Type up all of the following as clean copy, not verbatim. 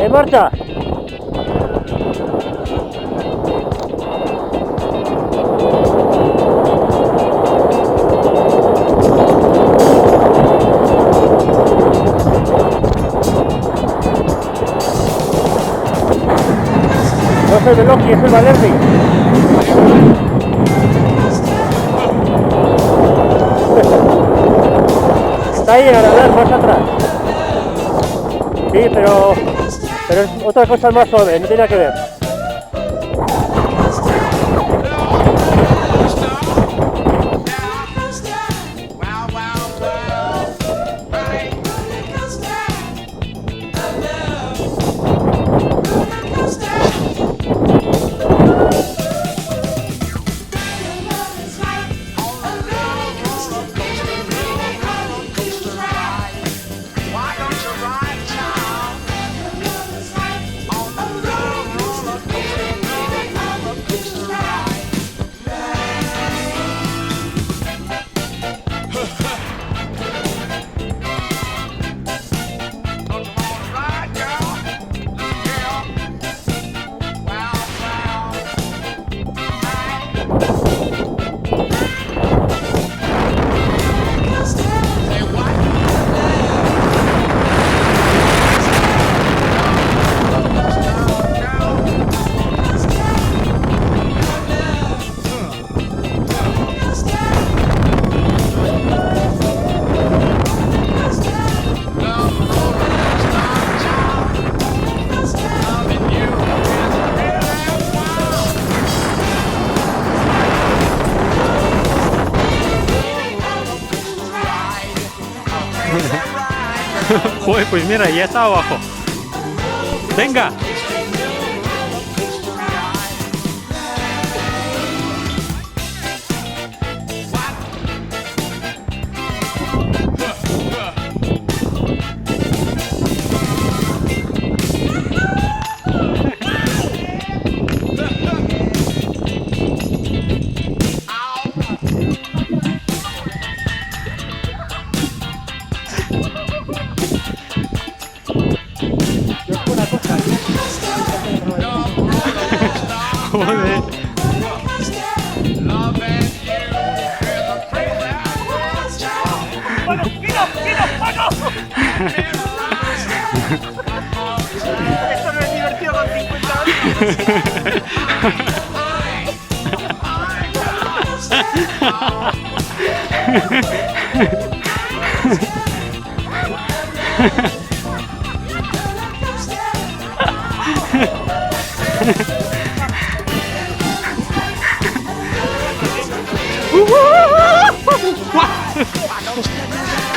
Marta! No es el Veloci, es el Valerdi. Está ahí, a nadar, más atrás. Sí, pero es otra cosa más suave, no tiene nada que ver. Joder, pues mira, ya está abajo. ¡Venga! Joder. Esto no es divertido con 50 años.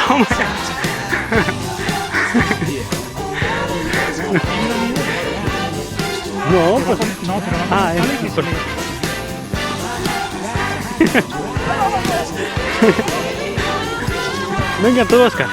Toma. No, pues... No, pero no. Ah, Venga tú, Oscar.